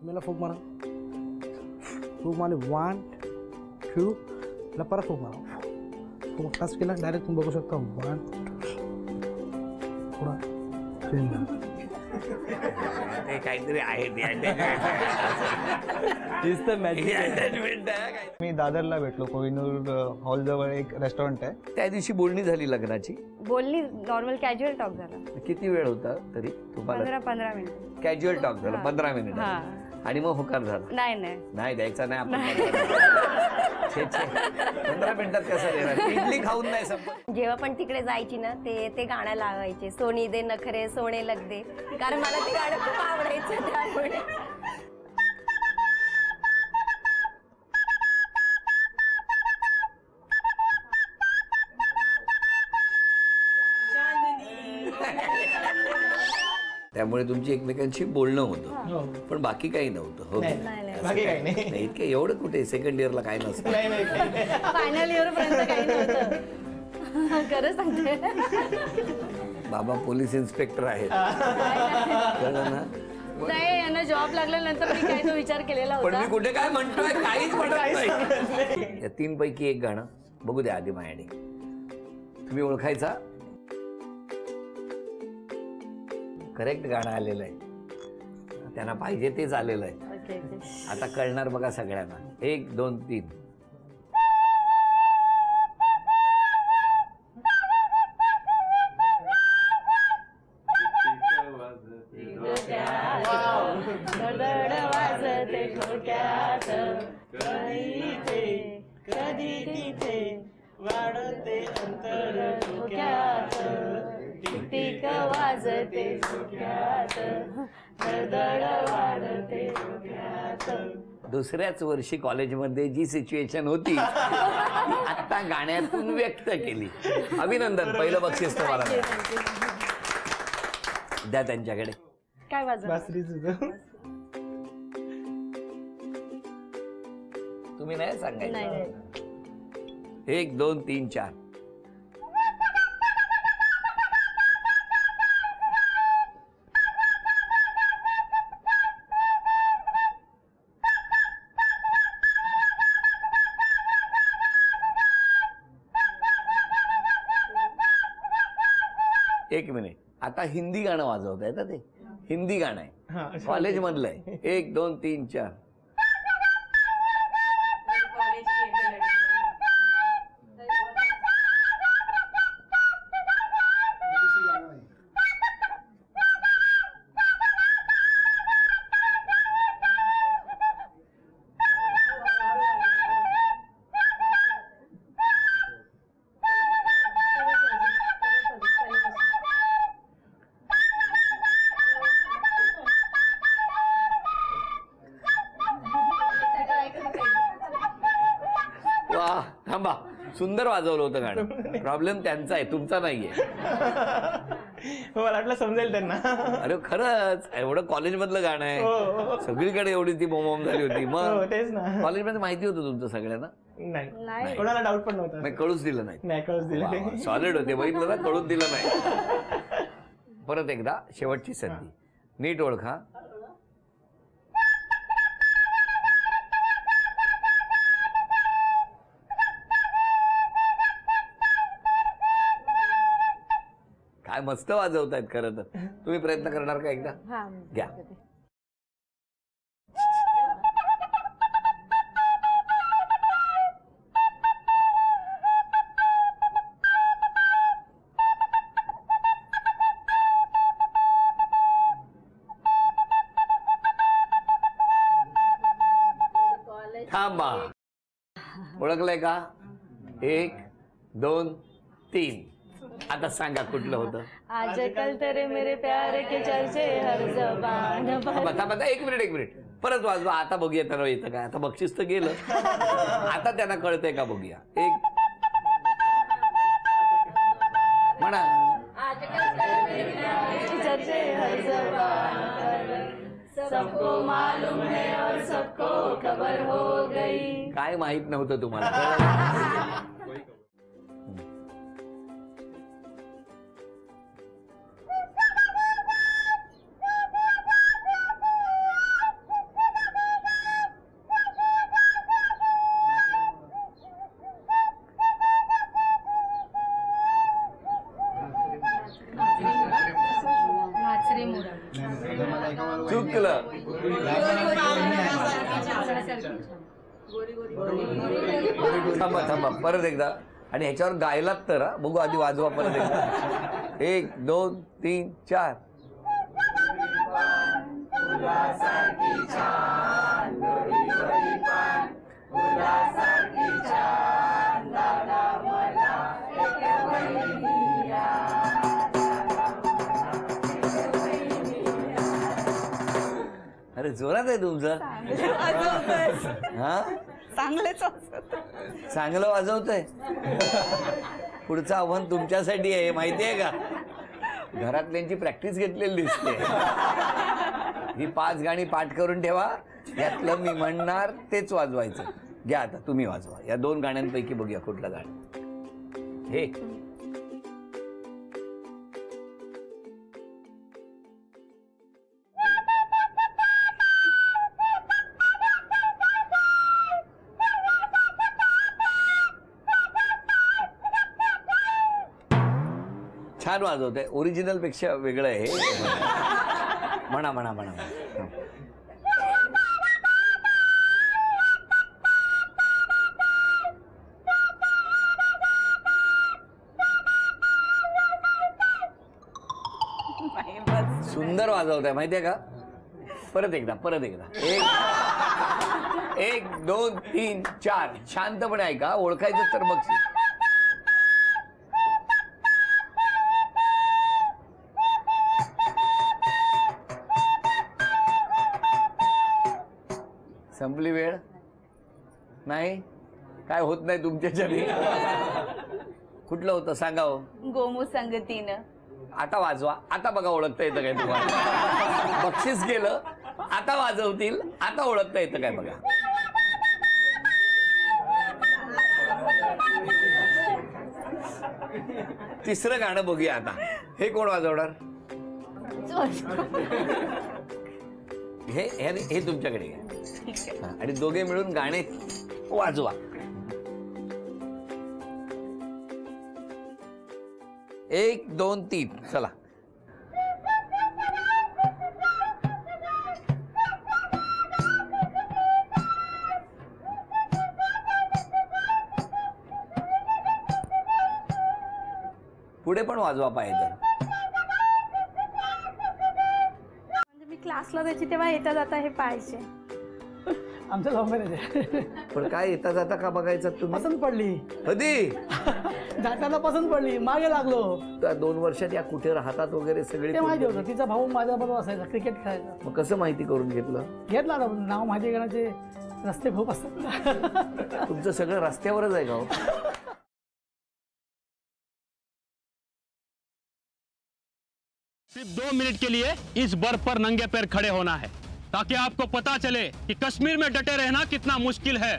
मला फूक मारा. फूक मारली 1 2 ला परत फूक मारा. फूक टच केला डायरेक्ट तुम्ही बघू शकता 1 थोडा चेंज झाला. ते काहीतरी आहे मी दादरला भेटलो. कोहिनूर हॉल जवळ एक रेस्टॉरंट आहे. त्या दिवशी बोलणी झाली लग्नाची. बोलली नॉर्मल कॅज्युअल टॉक झाला. किती वेळ होता तरी तुम्हाला? 15 मिनिट कॅज्युअल टॉक झाला 15 मिनिट. आणि मग होकार झाला? नाही द्यायचा नाही आपण. 15 मिनिटात कसं देणार? इडली खाऊन नाही संपत. जेव्हा पण तिकडे जायची ना ते गाणं लावायचे, सोनी दे नखरे सोने लग दे, कारण मला ते गाणं खूप आवडायचं त्यामुळे. त्यामुळे तुमची एकमेकांशी बोलणं होतं, पण बाकी काही नव्हतं. हो बाकी काही नाही. इतकं एवढं कुठे सेकंड इयरला काय नसतं. फायनल इयर पर्यंत काही नव्हतं. खरं सांगते. बाबा पोलीस इन्स्पेक्टर आहेत, कळलं ना? नाही, यांना जॉब लागल्यानंतर मी काय तो विचार केलेला पण होता. मी कुठे काय म्हणतोय काहीच म्हणत नाही. या 3 पैकी एक गाणं बघू द्या आधी माझ्याने. तुम्ही ओळखायचा. करेक्ट गाणं आलेलं आहे, त्यांना पाहिजे तेच आलेलं आहे. आता कळणार बघा सगळ्यांना. 1 2 3. दुसऱ्याच वर्षी कॉलेजमध्ये जी सिच्युएशन होती आता गाण्यातून व्यक्त केली. अभिनंदन. पहिलं बक्षीस तुम्हाला द्या त्यांच्याकडे. काय वाजव? तुम्ही नाही सांगायचं. 1 2 3 4. एक मिनिट. आता हिंदी गाणं वाजवत आहे ना, ते हिंदी गाणं आहे, कॉलेज मधलं आहे. 1 2 3 4. थांबा, सुंदर वाजवलं होतं गाणं. प्रॉब्लेम त्यांचा आहे, तुमचा नाहीये. मला वाटलं समजेल त्यांना. अरे खरंच एवढं कॉलेज मधलं गाणं आहे, सगळीकडे एवढी ती बोंबाबोंब झाली होती. मग तेच ना. कॉलेजमध्ये माहिती होतं तुमचं सगळ्यांना? नाही, कोणाला डाऊट पण नव्हता. कळूच दिलं नाही. कळूच दिलं. सॉलिड होते, बघितलं ना, कळूच दिलं नाही. परत एकदा शेवटची संधी. नीट ओळखा. काय मस्त वाजवतायत खरं तर. तुम्ही प्रयत्न करणार का एकदा? घ्या. थांबा. ओळखलंय का? 1 2 3. आता सांगा कुठलं होतं? आजकल तेरे मेरे प्यार के चर्चे हर जबान पर. थांबा, एक मिनिट. परत वाजवा. आता बघूया त्यांना येतं का. आता बक्षीस तर गेलं, आता त्यांना कळतंय का बघूया. 1 म्हणा. चर्चे हर जबान पर, सबको मालूम है और सबको खबर हो गई. काय माहित नव्हतं तुम्हाला? चुकलं. थांबा थांबा, परत एकदा. आणि ह्याच्यावर गायलात तर हा. बघू आधी, वाजवा परत एकदा. 1 2 3 4. अरे जोरात आहे तुमचं. हा, चांगलं वाजवतंय. पुढचं आव्हान तुमच्यासाठी आहे, माहिती आहे का? घरातल्यांची प्रॅक्टिस घेतलेली दिसते. ही 5 गाणी पाठ करून ठेवा, यातलं मी म्हणणार तेच वाजवायचं. घ्या आता तुम्ही वाजवा. या 2 गाण्यांपैकी बघूया कुठलं गाणं. हे छान वाजवतंय. ओरिजिनल पेक्षा वेगळं आहे हे. म्हणा म्हणा म्हणा. सुंदर वाजवताय, माहितीये का? परत एकदा. 1 2 3 4. शांतपणे ऐका, ओळखायचं तर बघ. संपली वेळ. नाही, काय होत नाही तुमच्याच्याने. कुठलं होतं सांगा हो. गोमू संगतीनं. आता वाजवा. आता बघा ओळखता येतं काय तुम्हाला. बक्षीस गेलं, आता वाजवतील. आता ओळखता येतं काय बघा. तिसरं गाणं बघूया आता. हे कोण वाजवणार? हे तुमच्याकडे घ्या. आणि दोघे मिळून गाणे वाजवा. 1 2 3 चला. पुढे पण वाजवा पाहिजे. मी क्लासला जायची तेव्हा येता जाता हे पाहायचे. आमचं लव्ह मॅरेज आहे. पण काय येता जाता का बघायचं तुम्ही? पसंत पडली. कधी? जाताना पसंत पडली, मागे लागलो. 2 वर्षात या कुठे राहतात वगैरे सगळे ते माहिती होतं. तिचा भाऊ माझ्याबरोबर असायचा, क्रिकेट खेळायचा. मग कसं माहिती करून घेतलं? घेतला ना, नाव माहिती करण्याचे रस्ते खूप असतात. तुमचं सगळं रस्त्यावरच आहे का हो? सिर्फ 2 मिनट के लिए इस बर्फ पर नंगे पैर खड़े होना है ताकि आपको पता चले कि कश्मीर में डटे रहना कितना मुश्किल है।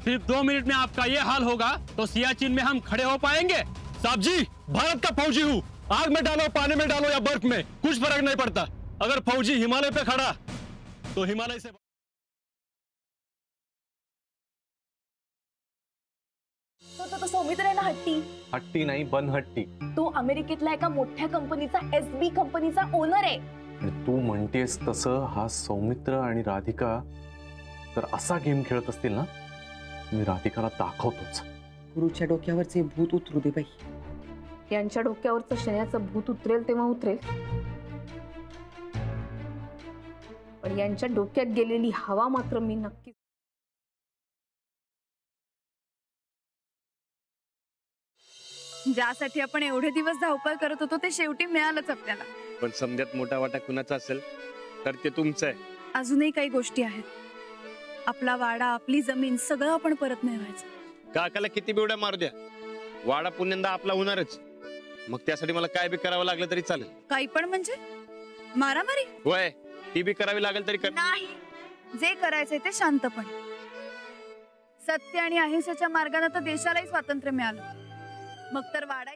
सिर्फ 2 मिनट में आपका ये हाल होगा तो सियाचिन में हम खड़े हो पाएंगे? साहब जी, भारत का फौजी हूँ, आग में डालो, पानी में डालो या बर्फ में, कुछ फर्क नहीं पड़ता। अगर फौजी हिमालय पे खड़ा तो हिमालय से तो सौमित्र आहे ना, हट्टी नाही, बनहट्टी. तो अमेरिकेतल्या एका मोठ्या कंपनीचा एसबी कंपनीचा ओनर आहे. आणि तू म्हणतेस तसं हा सौमित्र आणि राधिका तर असा गेम खेळत असतील ना, मी राधिकाला दाखवतोच. गुरुच्या डोक्यावरचे भूत उतरू दे बाई. यांच्या डोक्यावरचं शण्याचं भूत उतरेल तेव्हा उतरेल, पण यांच्या डोक्यात गेलेली हवा मात्र मी नक्की. ज्यासाठी आपण एवढे दिवस धावपळ करत होतो ते शेवटी मिळालंच आपल्याला. पण समजात मोठा वाटा कुणाचा असेल तर ते तुमचं आहे. अजूनही काही गोष्टी आहेत. आपला वाडा, आपली जमीन सगळं आपण परत मिळवायचं. काकाला किती बिवड्या मारू द्या, वाडा पुण्यांदा आपला होणारच. मग त्यासाठी मला काय बी करावं लागलं तरी चालेल. काही पण म्हणजे मारामारी? होय, ती बी करावी लागेल तरी कर. नाही, जे करायचंय ते शांतपणे. सत्य आणि अहिंसेच्या मार्गाने तर देशालाही स्वातंत्र्य मिळालं. मग तर वाडा